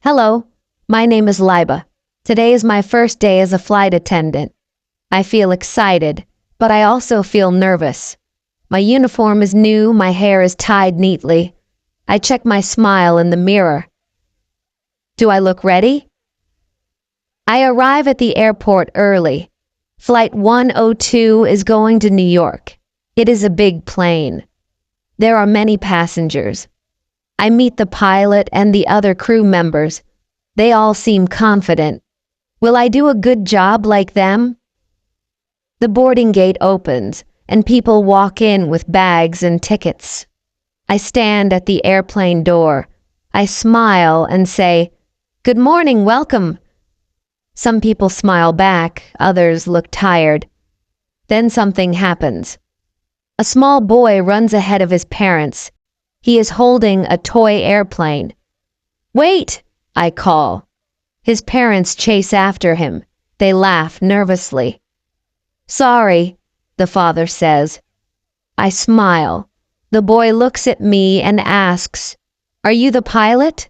Hello, my name is Liba. Today is my first day as a flight attendant. I feel excited, but I also feel nervous. My uniform is new, my hair is tied neatly. I check my smile in the mirror. Do I look ready? I arrive at the airport early. Flight 102 is going to New York. It is a big plane. There are many passengers. I meet the pilot and the other crew members. They all seem confident. Will I do a good job like them? The boarding gate opens, and people walk in with bags and tickets. I stand at the airplane door. I smile and say, "Good morning, welcome." Some people smile back, others look tired. Then something happens. A small boy runs ahead of his parents. He is holding a toy airplane. "Wait!" I call. His parents chase after him. They laugh nervously. "Sorry," the father says. I smile. The boy looks at me and asks, "Are you the pilot?"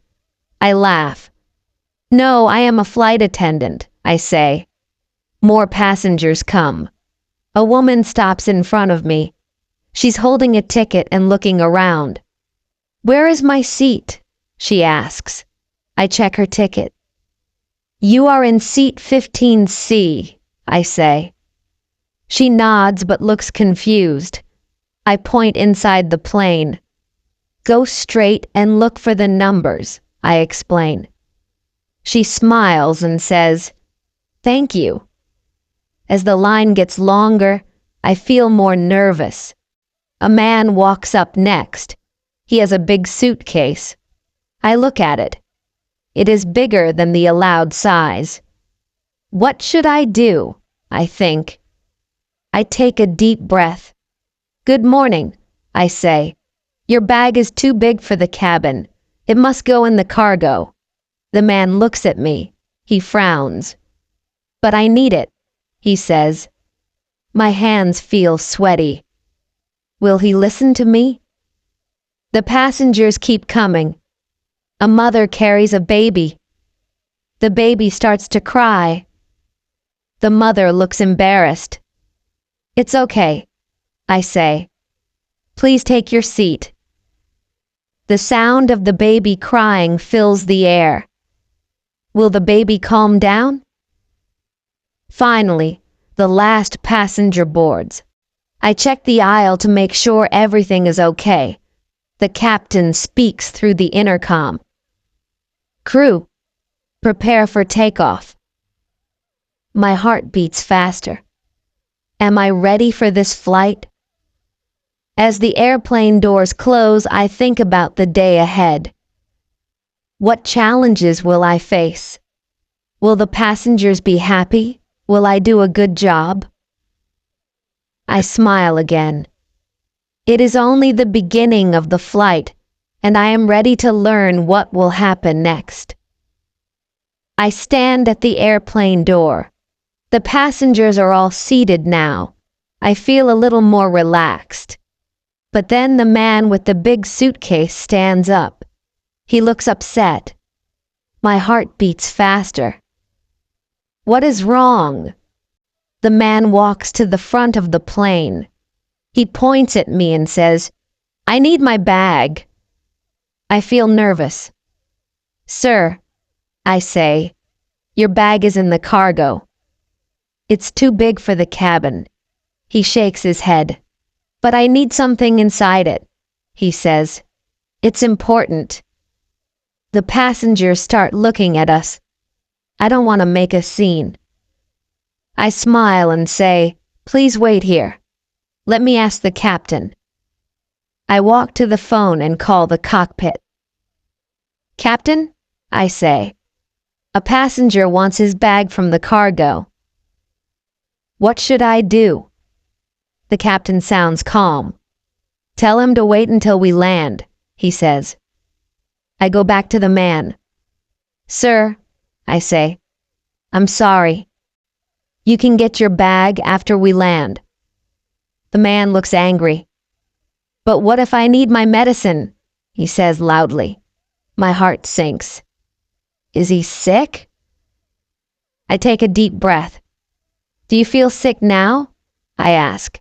I laugh. "No, I am a flight attendant," I say. More passengers come. A woman stops in front of me. She's holding a ticket and looking around. "Where is my seat?" she asks. I check her ticket. "You are in seat 15C, I say. She nods but looks confused. I point inside the plane. "Go straight and look for the numbers," I explain. She smiles and says, "Thank you." As the line gets longer, I feel more nervous. A man walks up next. He has a big suitcase. I look at it. It is bigger than the allowed size. What should I do? I think. I take a deep breath. "Good morning," I say. "Your bag is too big for the cabin. It must go in the cargo." The man looks at me. He frowns. "But I need it," he says. My hands feel sweaty. Will he listen to me? The passengers keep coming. A mother carries a baby. The baby starts to cry. The mother looks embarrassed. "It's okay," I say. "Please take your seat." The sound of the baby crying fills the air. Will the baby calm down? Finally, the last passenger boards. I check the aisle to make sure everything is okay. The captain speaks through the intercom. "Crew, prepare for takeoff." My heart beats faster. Am I ready for this flight? As the airplane doors close, I think about the day ahead. What challenges will I face? Will the passengers be happy? Will I do a good job? I smile again. It is only the beginning of the flight, and I am ready to learn what will happen next. I stand at the airplane door. The passengers are all seated now. I feel a little more relaxed. But then the man with the big suitcase stands up. He looks upset. My heart beats faster. What is wrong? The man walks to the front of the plane. He points at me and says, "I need my bag." I feel nervous. "Sir," I say, "your bag is in the cargo." "It's too big for the cabin." He shakes his head. "But I need something inside it," he says. "It's important." The passengers start looking at us. I don't want to make a scene. I smile and say, "Please wait here. Let me ask the captain." I walk to the phone and call the cockpit. "Captain," I say, "a passenger wants his bag from the cargo." "What should I do?" The captain sounds calm. "Tell him to wait until we land," he says. I go back to the man. "Sir," I say, "I'm sorry. You can get your bag after we land." The man looks angry. "But what if I need my medicine?" he says loudly. My heart sinks. Is he sick? I take a deep breath. Do you feel sick now? I ask.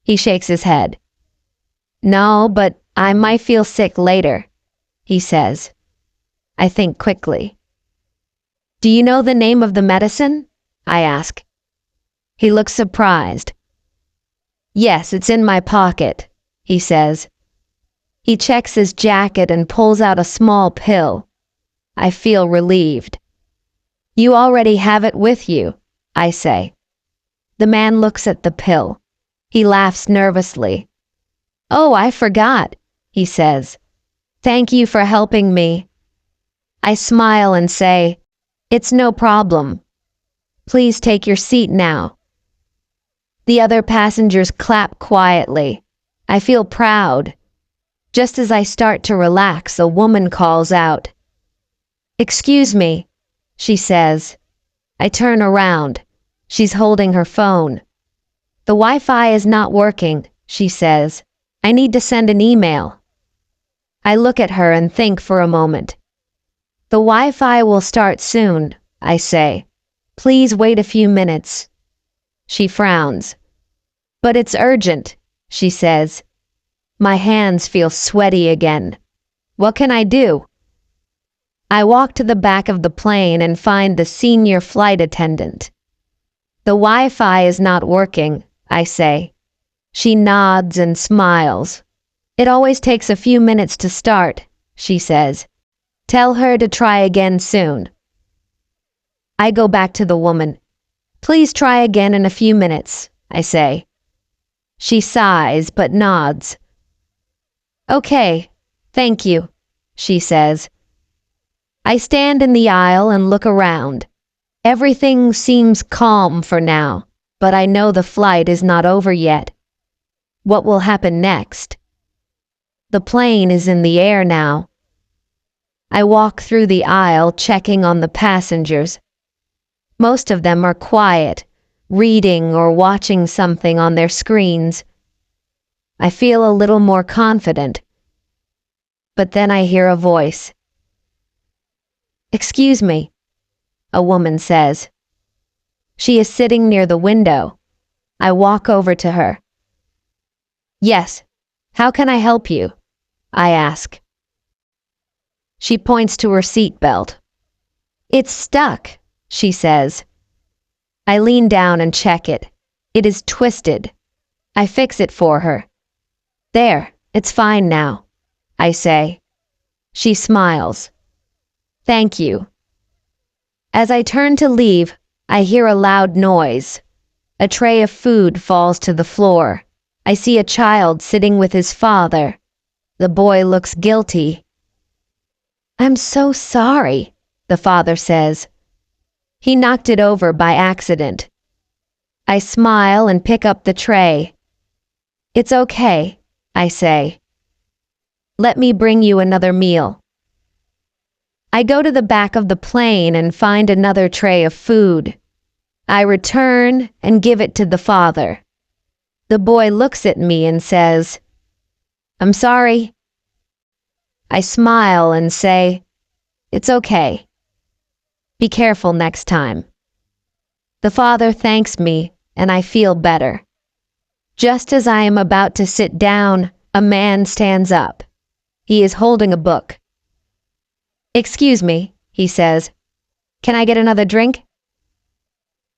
He shakes his head. No, but I might feel sick later, he says. I think quickly. Do you know the name of the medicine? I ask. He looks surprised. Yes, it's in my pocket, he says. He checks his jacket and pulls out a small pill. I feel relieved. You already have it with you, I say. The man looks at the pill. He laughs nervously. Oh, I forgot, he says. Thank you for helping me. I smile and say, it's no problem. Please take your seat now. The other passengers clap quietly. I feel proud. Just as I start to relax, a woman calls out. Excuse me, she says. I turn around. She's holding her phone. The Wi-Fi is not working, she says. I need to send an email. I look at her and think for a moment. The Wi-Fi will start soon, I say. Please wait a few minutes. She frowns. But it's urgent, she says. My hands feel sweaty again. What can I do? I walk to the back of the plane and find the senior flight attendant. The Wi-Fi is not working, I say. She nods and smiles. It always takes a few minutes to start, she says. Tell her to try again soon. I go back to the woman. Please try again in a few minutes, I say. She sighs but nods. Okay, thank you, she says. I stand in the aisle and look around. Everything seems calm for now, but I know the flight is not over yet. What will happen next? The plane is in the air now. I walk through the aisle checking on the passengers. Most of them are quiet, reading or watching something on their screens. I feel a little more confident. But then I hear a voice. Excuse me, a woman says. She is sitting near the window. I walk over to her. Yes, how can I help you? I ask. She points to her seatbelt. It's stuck, she says. I lean down and check it. It is twisted. I fix it for her. There, it's fine now, I say. She smiles. Thank you. As I turn to leave, I hear a loud noise. A tray of food falls to the floor. I see a child sitting with his father. The boy looks guilty. I'm so sorry, the father says. He knocked it over by accident. I smile and pick up the tray. It's okay, I say. Let me bring you another meal. I go to the back of the plane and find another tray of food. I return and give it to the father. The boy looks at me and says, I'm sorry. I smile and say, it's okay. Be careful next time. The father thanks me and I feel better. Just as I am about to sit down, a man stands up. He is holding a book. Excuse me, he says. Can I get another drink?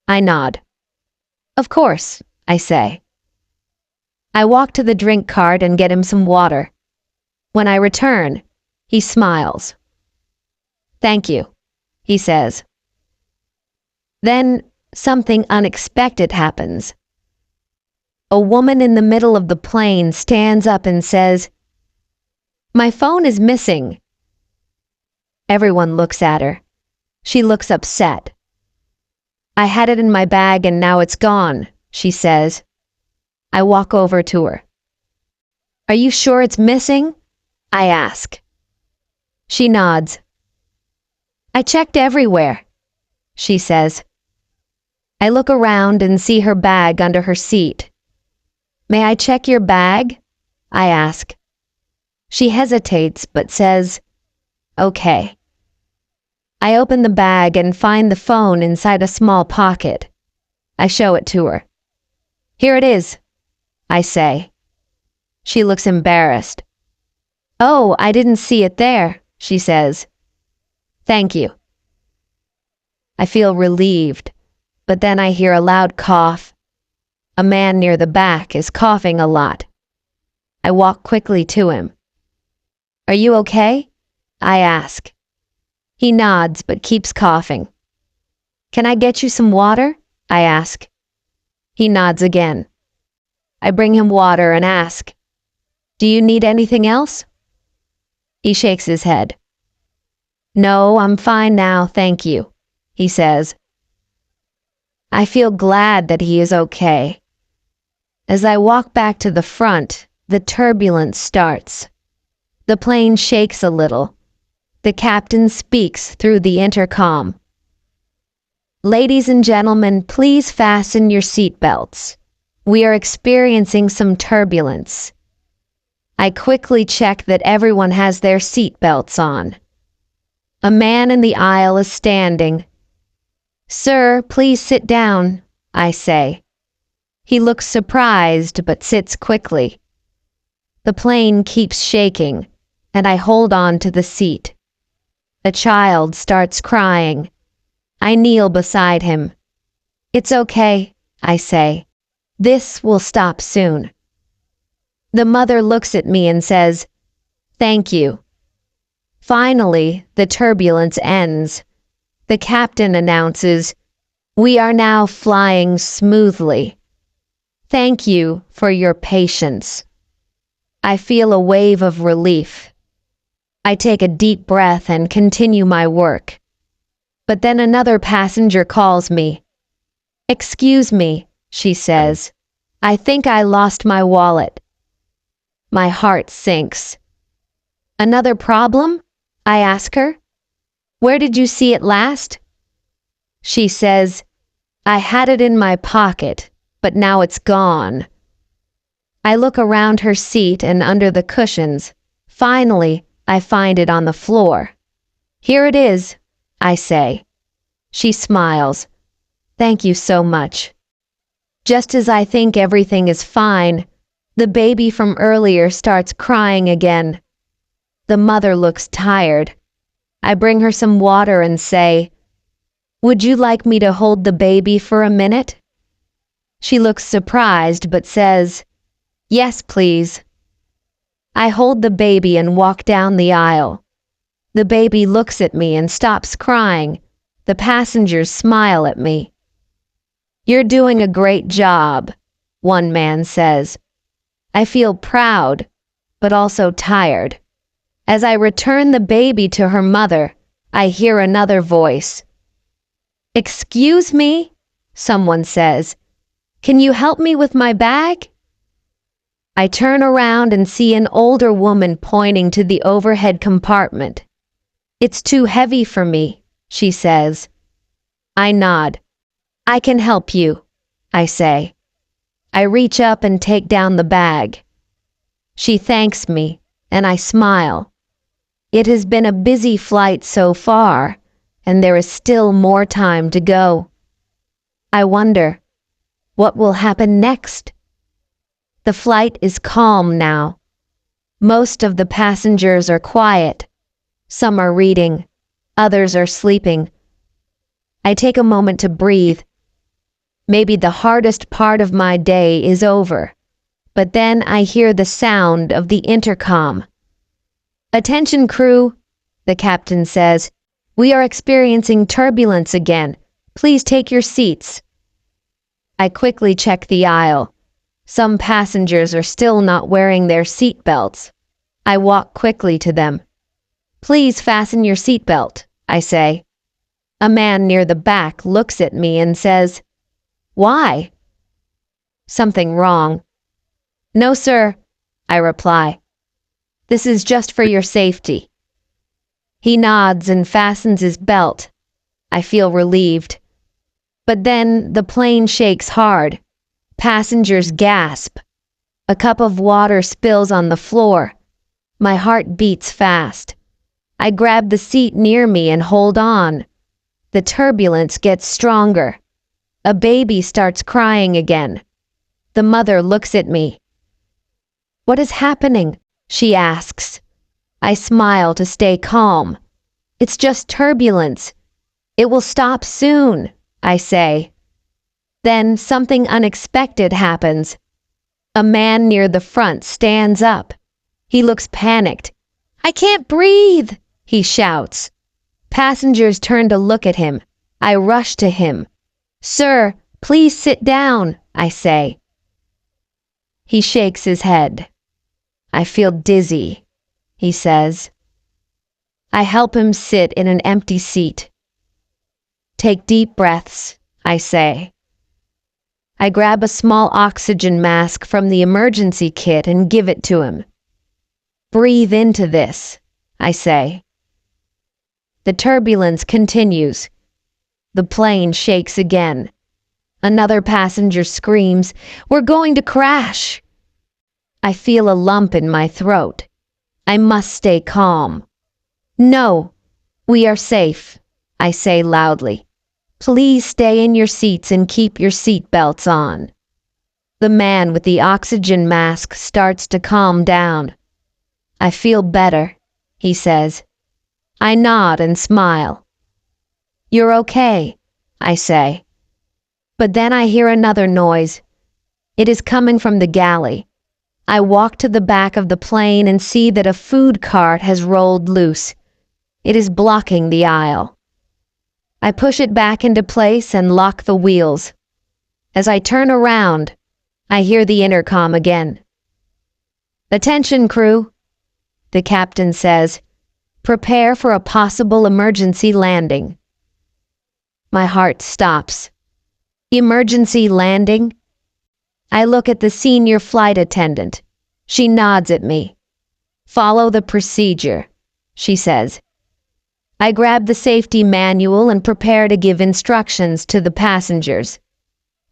I nod. Of course, I say. I walk to the drink cart and get him some water. When I return, he smiles. Thank you, he says. Then something unexpected happens. A woman in the middle of the plane stands up and says, My phone is missing. Everyone looks at her. She looks upset. I had it in my bag and now it's gone, she says. I walk over to her. Are you sure it's missing? I ask. She nods. I checked everywhere, she says. I look around and see her bag under her seat. May I check your bag? I ask. She hesitates but says, Okay. I open the bag and find the phone inside a small pocket. I show it to her. "Here it is," I say. She looks embarrassed. "Oh, I didn't see it there," she says. "Thank you." I feel relieved, but then I hear a loud cough. A man near the back is coughing a lot. I walk quickly to him. "Are you okay?" I ask. He nods but keeps coughing. "Can I get you some water?" I ask. He nods again. I bring him water and ask, "Do you need anything else?" He shakes his head. "No, I'm fine now, thank you," he says. I feel glad that he is okay. As I walk back to the front, the turbulence starts. The plane shakes a little. The captain speaks through the intercom. "Ladies and gentlemen, please fasten your seatbelts. We are experiencing some turbulence." I quickly check that everyone has their seatbelts on. A man in the aisle is standing. "Sir, please sit down," I say. He looks surprised but sits quickly. The plane keeps shaking, and I hold on to the seat. A child starts crying. I kneel beside him. "It's okay," I say. "This will stop soon." The mother looks at me and says, "Thank you." Finally, the turbulence ends. The captain announces, "We are now flying smoothly. Thank you for your patience." I feel a wave of relief. I take a deep breath and continue my work. But then another passenger calls me. "Excuse me," she says. "I think I lost my wallet." My heart sinks. "Another problem?" I ask her. "Where did you see it last?" She says, "I had it in my pocket, but now it's gone." I look around her seat and under the cushions. Finally, I find it on the floor. "Here it is," I say. She smiles. "Thank you so much." Just as I think everything is fine, the baby from earlier starts crying again. The mother looks tired. I bring her some water and say, "Would you like me to hold the baby for a minute?" She looks surprised but says, "Yes, please." I hold the baby and walk down the aisle. The baby looks at me and stops crying. The passengers smile at me. "You're doing a great job," one man says. I feel proud, but also tired. As I return the baby to her mother, I hear another voice. "Excuse me," someone says. "Can you help me with my bag?" I turn around and see an older woman pointing to the overhead compartment. "It's too heavy for me," she says. I nod. "I can help you," I say. I reach up and take down the bag. She thanks me, and I smile. It has been a busy flight so far, and there is still more time to go. I wonder, what will happen next? The flight is calm now. Most of the passengers are quiet. Some are reading, others are sleeping. I take a moment to breathe. Maybe the hardest part of my day is over, but then I hear the sound of the intercom. "Attention crew," the captain says. "We are experiencing turbulence again. Please take your seats." I quickly check the aisle. Some passengers are still not wearing their seat belts. I walk quickly to them. "Please fasten your seatbelt," I say. A man near the back looks at me and says, "Why?" "Something wrong." "No, sir," I reply. "This is just for your safety." He nods and fastens his belt. I feel relieved. But then the plane shakes hard. Passengers gasp. A cup of water spills on the floor. My heart beats fast. I grab the seat near me and hold on. The turbulence gets stronger. A baby starts crying again. The mother looks at me. "What is happening?" she asks. I smile to stay calm. "It's just turbulence. It will stop soon," I say. Then something unexpected happens. A man near the front stands up. He looks panicked. "I can't breathe," he shouts. Passengers turn to look at him. I rush to him. "Sir, please sit down," I say. He shakes his head. "I feel dizzy," he says. I help him sit in an empty seat. "Take deep breaths," I say. I grab a small oxygen mask from the emergency kit and give it to him. "Breathe into this," I say. The turbulence continues. The plane shakes again. Another passenger screams, "We're going to crash!" I feel a lump in my throat. I must stay calm. "No, we are safe," I say loudly. "Please stay in your seats and keep your seat belts on." The man with the oxygen mask starts to calm down. "I feel better," he says. I nod and smile. "You're okay," I say. But then I hear another noise. It is coming from the galley. I walk to the back of the plane and see that a food cart has rolled loose. It is blocking the aisle. I push it back into place and lock the wheels. As I turn around, I hear the intercom again. "Attention, crew," the captain says. "Prepare for a possible emergency landing." My heart stops. Emergency landing? I look at the senior flight attendant. She nods at me. "Follow the procedure," she says. I grab the safety manual and prepare to give instructions to the passengers.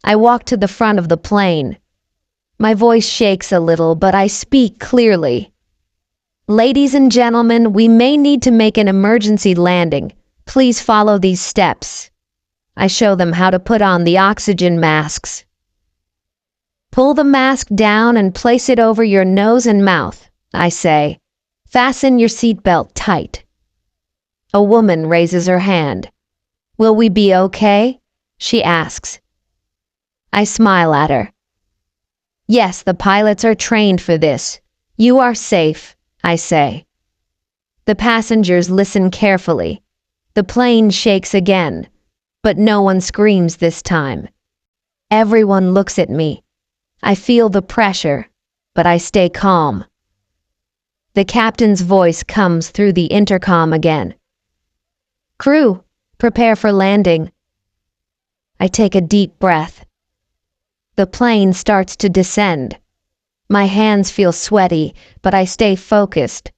I walk to the front of the plane. My voice shakes a little, but I speak clearly. "Ladies and gentlemen, we may need to make an emergency landing. Please follow these steps." I show them how to put on the oxygen masks. "Pull the mask down and place it over your nose and mouth," I say. "Fasten your seatbelt tight." A woman raises her hand. "Will we be okay?" she asks. I smile at her. "Yes, the pilots are trained for this. You are safe," I say. The passengers listen carefully. The plane shakes again, but no one screams this time. Everyone looks at me. I feel the pressure, but I stay calm. The captain's voice comes through the intercom again. "Crew, prepare for landing." I take a deep breath. The plane starts to descend. My hands feel sweaty, but I stay focused.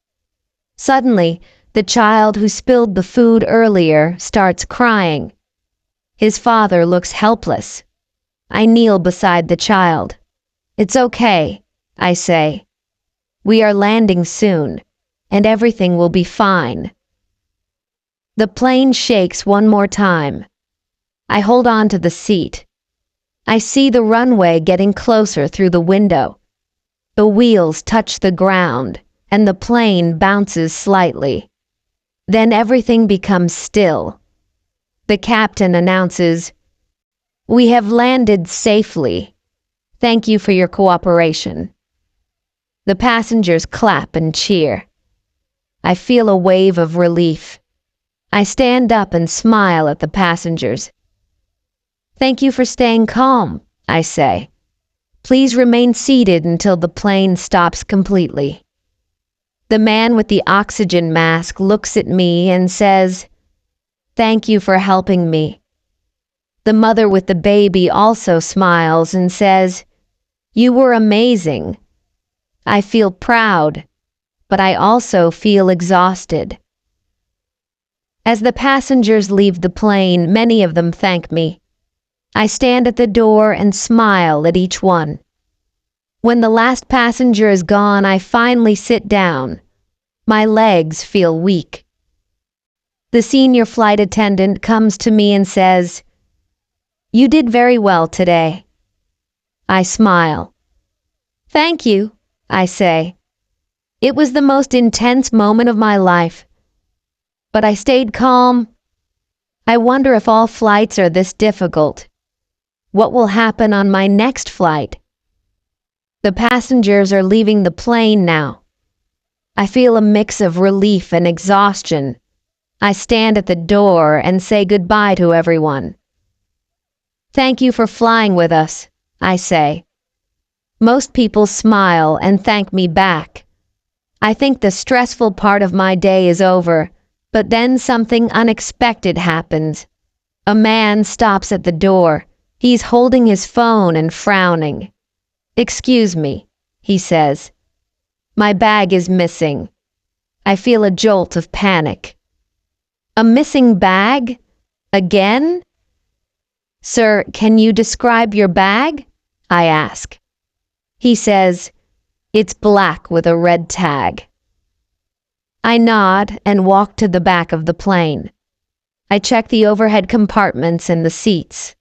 Suddenly, the child who spilled the food earlier starts crying. His father looks helpless. I kneel beside the child. "It's okay," I say. "We are landing soon, and everything will be fine." The plane shakes one more time. I hold on to the seat. I see the runway getting closer through the window. The wheels touch the ground, and the plane bounces slightly. Then everything becomes still. The captain announces, "We have landed safely. Thank you for your cooperation." The passengers clap and cheer. I feel a wave of relief. I stand up and smile at the passengers. "Thank you for staying calm," I say. "Please remain seated until the plane stops completely." The man with the oxygen mask looks at me and says, "Thank you for helping me." The mother with the baby also smiles and says, "You were amazing." I feel proud, but I also feel exhausted. As the passengers leave the plane, many of them thank me. I stand at the door and smile at each one. When the last passenger is gone, I finally sit down. My legs feel weak. The senior flight attendant comes to me and says, "You did very well today." I smile. "Thank you," I say. It was the most intense moment of my life. But I stayed calm. I wonder if all flights are this difficult. What will happen on my next flight? The passengers are leaving the plane now. I feel a mix of relief and exhaustion. I stand at the door and say goodbye to everyone. "Thank you for flying with us," I say. Most people smile and thank me back. I think the stressful part of my day is over, but then something unexpected happens. A man stops at the door. He's holding his phone and frowning. "Excuse me," he says. "My bag is missing." I feel a jolt of panic. "A missing bag? Again?" "Sir, can you describe your bag?" I ask. He says, "It's black with a red tag." I nod and walk to the back of the plane. I check the overhead compartments and the seats.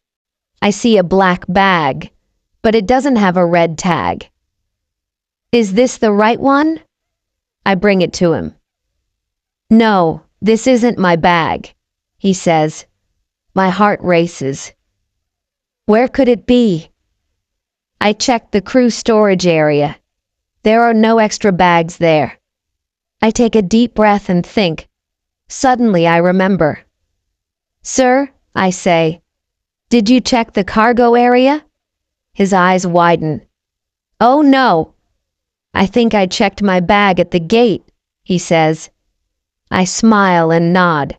I see a black bag, but it doesn't have a red tag. "Is this the right one?" I bring it to him. "No, this isn't my bag," he says. My heart races. Where could it be? I check the crew storage area. There are no extra bags there. I take a deep breath and think. Suddenly I remember. "Sir," I say, "did you check the cargo area?" His eyes widen. "Oh no. I think I checked my bag at the gate," he says. I smile and nod.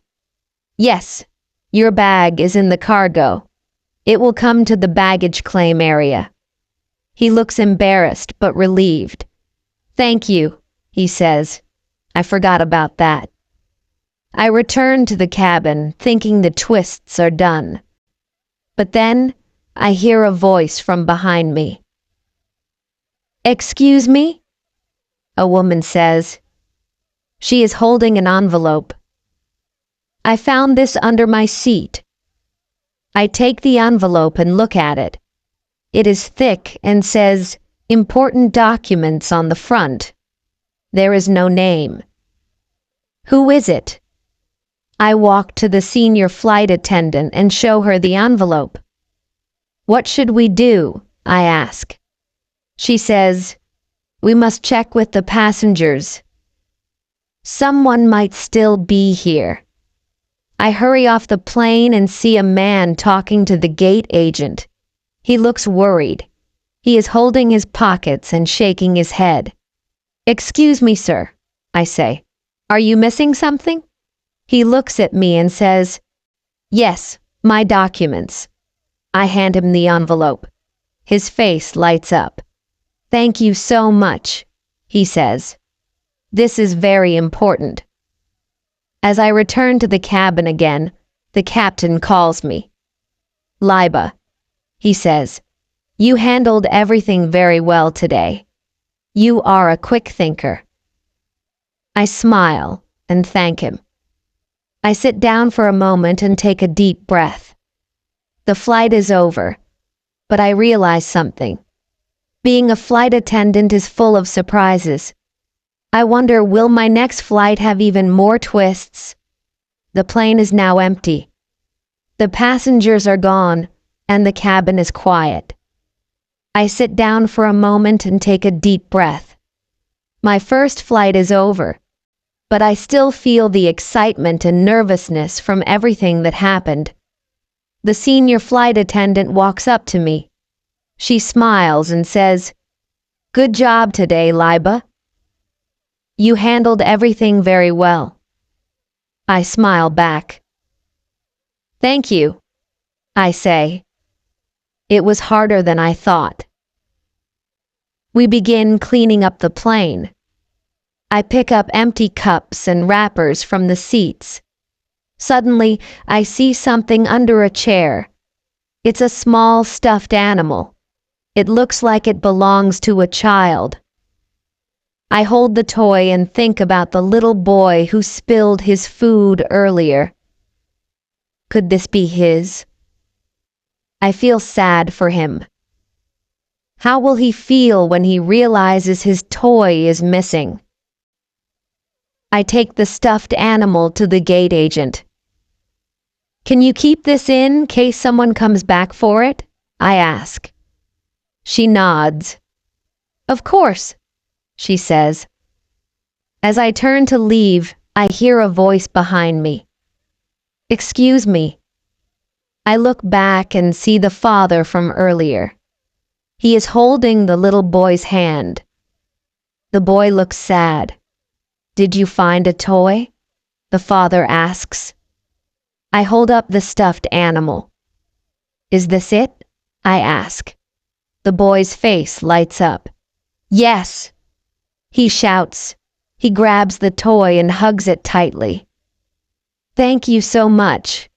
"Yes, your bag is in the cargo. It will come to the baggage claim area." He looks embarrassed but relieved. "Thank you," he says. I forgot about that. I return to the cabin, thinking the twists are done. But then I hear a voice from behind me. "Excuse me?" a woman says. She is holding an envelope. "I found this under my seat." I take the envelope and look at it. It is thick and says, "Important documents" on the front. There is no name. Who is it? I walk to the senior flight attendant and show her the envelope. "What should we do?" I ask. She says, "We must check with the passengers. Someone might still be here." I hurry off the plane and see a man talking to the gate agent. He looks worried. He is holding his pockets and shaking his head. "Excuse me, sir," I say. "Are you missing something?" He looks at me and says, "Yes, my documents." I hand him the envelope. His face lights up. "Thank you so much," he says. "This is very important." As I return to the cabin again, the captain calls me. "Liba," he says, "you handled everything very well today. You are a quick thinker." I smile and thank him. I sit down for a moment and take a deep breath. The flight is over, but I realize something. Being a flight attendant is full of surprises. I wonder, will my next flight have even more twists? The plane is now empty. The passengers are gone, and the cabin is quiet. I sit down for a moment and take a deep breath. My first flight is over, but I still feel the excitement and nervousness from everything that happened. The senior flight attendant walks up to me. She smiles and says, "Good job today, Liba. You handled everything very well." I smile back. "Thank you," I say. It was harder than I thought. We begin cleaning up the plane. I pick up empty cups and wrappers from the seats. Suddenly, I see something under a chair. It's a small stuffed animal. It looks like it belongs to a child. I hold the toy and think about the little boy who spilled his food earlier. Could this be his? I feel sad for him. How will he feel when he realizes his toy is missing? I take the stuffed animal to the gate agent. Can you keep this in case someone comes back for it? I ask. She nods. Of course, she says. As I turn to leave, I hear a voice behind me. Excuse me. I look back and see the father from earlier. He is holding the little boy's hand. The boy looks sad. Did you find a toy? The father asks. I hold up the stuffed animal. Is this it? I ask. The boy's face lights up. Yes! He shouts. He grabs the toy and hugs it tightly. Thank you so much,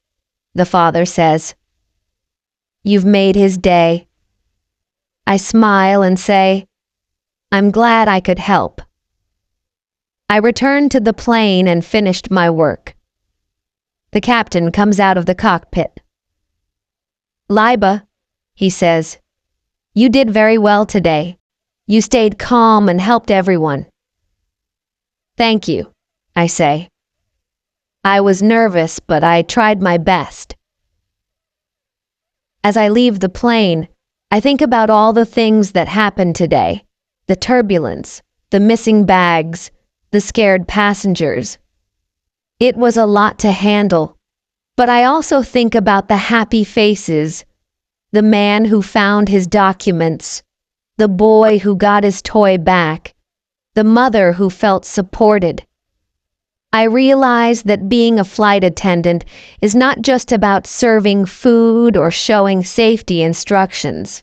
the father says. You've made his day. I smile and say, I'm glad I could help. I returned to the plane and finished my work. The captain comes out of the cockpit. Liba, he says, you did very well today. You stayed calm and helped everyone. Thank you, I say. I was nervous, but I tried my best. As I leave the plane, I think about all the things that happened today. The turbulence, the missing bags, the scared passengers. It was a lot to handle, but I also think about the happy faces, the man who found his documents, the boy who got his toy back, the mother who felt supported. I realize that being a flight attendant is not just about serving food or showing safety instructions.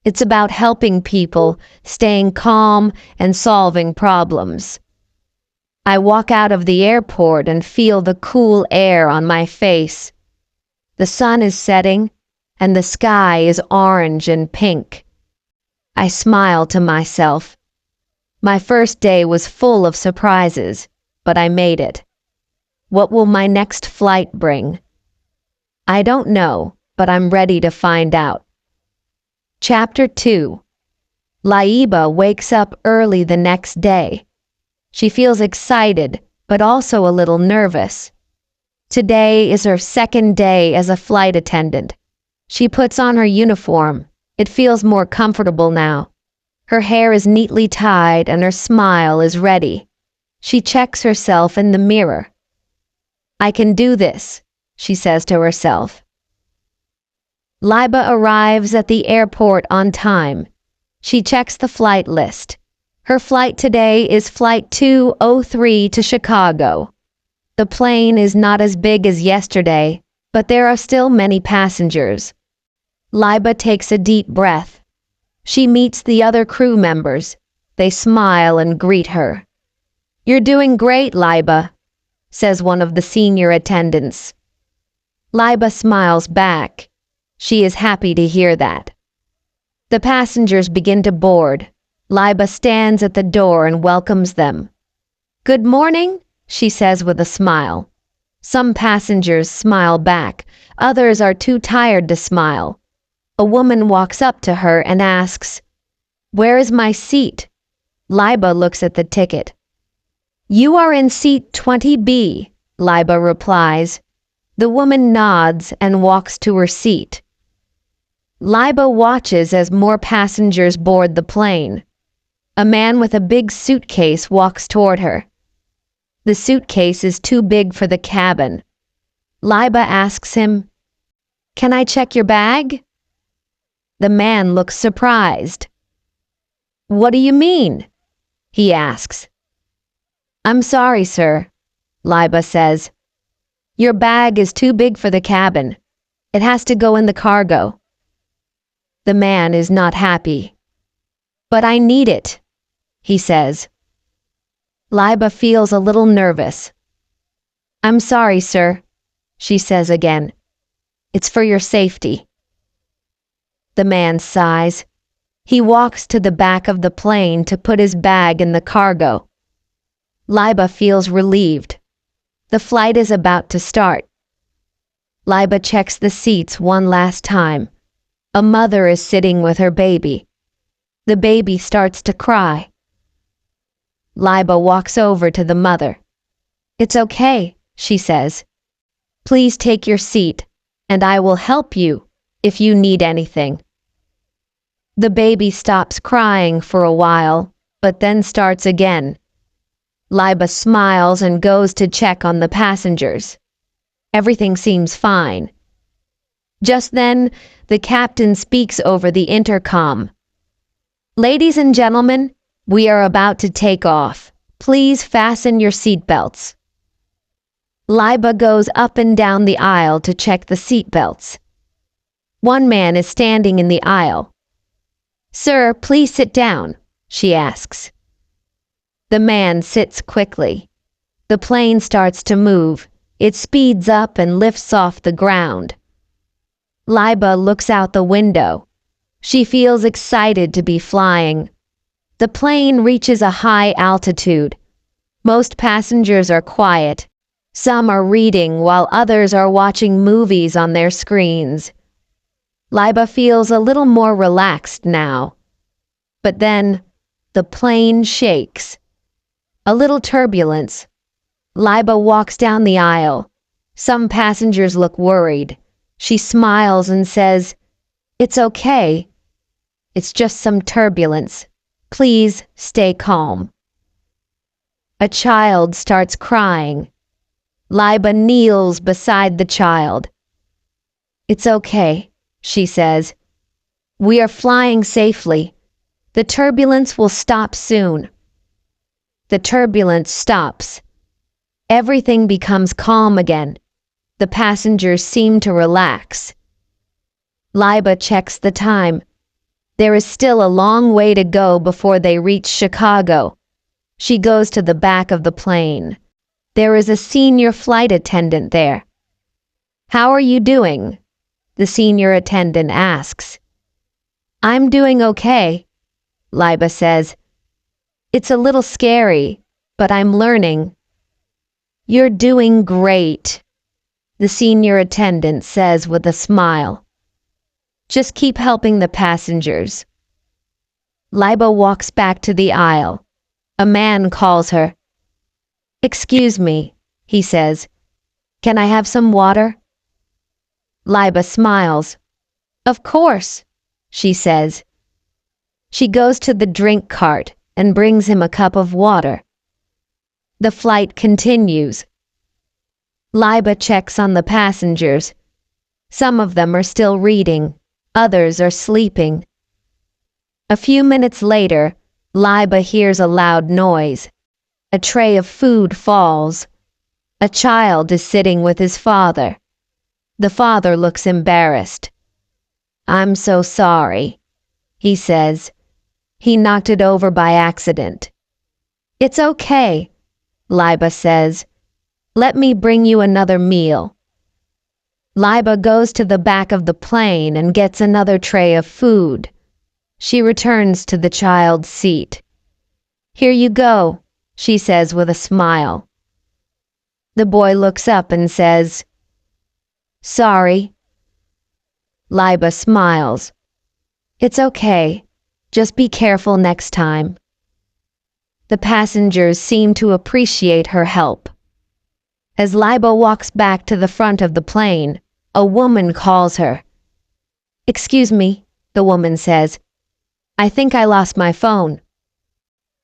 It's about helping people, staying calm, and solving problems. I walk out of the airport and feel the cool air on my face. The sun is setting, and the sky is orange and pink. I smile to myself. My first day was full of surprises, but I made it. What will my next flight bring? I don't know, but I'm ready to find out. Chapter 2. Laiba wakes up early the next day. She feels excited, but also a little nervous. Today is her second day as a flight attendant. She puts on her uniform. It feels more comfortable now. Her hair is neatly tied and her smile is ready. She checks herself in the mirror. I can do this, she says to herself. Laiba arrives at the airport on time. She checks the flight list. Her flight today is Flight 203 to Chicago. The plane is not as big as yesterday, but there are still many passengers. Laiba takes a deep breath. She meets the other crew members. They smile and greet her. You're doing great, Laiba, says one of the senior attendants. Laiba smiles back. She is happy to hear that. The passengers begin to board. Laiba stands at the door and welcomes them. Good morning, she says with a smile. Some passengers smile back. Others are too tired to smile. A woman walks up to her and asks, Where is my seat? Laiba looks at the ticket. You are in seat 20B, Laiba replies. The woman nods and walks to her seat. Laiba watches as more passengers board the plane. A man with a big suitcase walks toward her. The suitcase is too big for the cabin. Laiba asks him, Can I check your bag? The man looks surprised. What do you mean? He asks. I'm sorry, sir, Laiba says. Your bag is too big for the cabin. It has to go in the cargo. The man is not happy. But I need it, he says. Laiba feels a little nervous. I'm sorry, sir, she says again. It's for your safety. The man sighs. He walks to the back of the plane to put his bag in the cargo. Liba feels relieved. The flight is about to start. Liba checks the seats one last time. A mother is sitting with her baby. The baby starts to cry. Liba walks over to the mother. "It's okay," she says. "Please take your seat, and I will help you if you need anything." The baby stops crying for a while, but then starts again. Liba smiles and goes to check on the passengers. Everything seems fine. Just then, the captain speaks over the intercom. "Ladies and gentlemen, we are about to take off. Please fasten your seatbelts." Liba goes up and down the aisle to check the seatbelts. One man is standing in the aisle. "Sir, please sit down," she asks. The man sits quickly. The plane starts to move. It speeds up and lifts off the ground. Liba looks out the window. She feels excited to be flying. The plane reaches a high altitude. Most passengers are quiet. Some are reading while others are watching movies on their screens. Liba feels a little more relaxed now. But then, the plane shakes. A little turbulence. Liba walks down the aisle. Some passengers look worried. She smiles and says, "It's okay. It's just some turbulence. Please stay calm." A child starts crying. Liba kneels beside the child. "It's okay," she says. "We are flying safely. The turbulence will stop soon." The turbulence stops. Everything becomes calm again. The passengers seem to relax. Liba checks the time. There is still a long way to go before they reach Chicago. She goes to the back of the plane. There is a senior flight attendant there. "How are you doing?" the senior attendant asks. "I'm doing okay," Liba says. "It's a little scary, but I'm learning." "You're doing great," the senior attendant says with a smile. "Just keep helping the passengers." Liba walks back to the aisle. A man calls her. "Excuse me," he says. "Can I have some water?" Liba smiles. "Of course," she says. She goes to the drink cart and brings him a cup of water. The flight continues. Liba checks on the passengers. Some of them are still reading, others are sleeping. A few minutes later, Liba hears a loud noise. A tray of food falls. A child is sitting with his father. The father looks embarrassed. "I'm so sorry," he says. "He knocked it over by accident." "It's okay," Liba says. "Let me bring you another meal." Liba goes to the back of the plane and gets another tray of food. She returns to the child's seat. "Here you go," she says with a smile. The boy looks up and says, "Sorry." Liba smiles. "It's okay. Just be careful next time." The passengers seem to appreciate her help. As Liba walks back to the front of the plane, a woman calls her. "Excuse me," the woman says. "I think I lost my phone."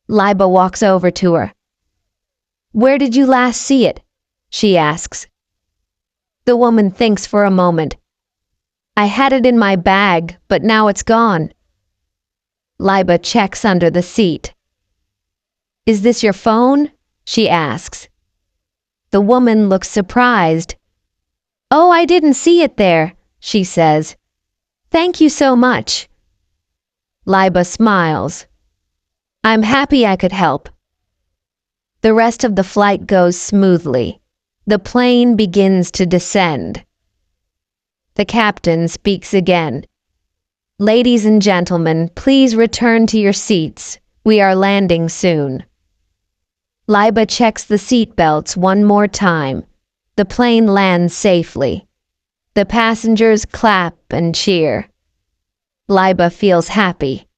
Liba walks over to her. "Where did you last see it?" she asks. The woman thinks for a moment. "I had it in my bag, but now it's gone." Liba checks under the seat. "Is this your phone?" she asks. The woman looks surprised. "Oh, I didn't see it there," she says. "Thank you so much." Liba smiles. "I'm happy I could help." The rest of the flight goes smoothly. The plane begins to descend. The captain speaks again. Ladies and gentlemen, please return to your seats. We are landing soon. Liba checks the seat belts one more time. The plane lands safely. The passengers clap and cheer. Liba feels happy.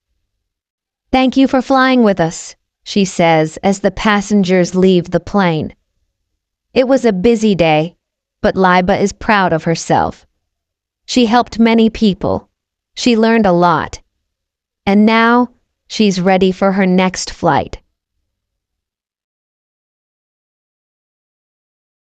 Thank you for flying with us, she says as the passengers leave the plane. It was a busy day, but Liba is proud of herself. She helped many people. She learned a lot. And now she's ready for her next flight.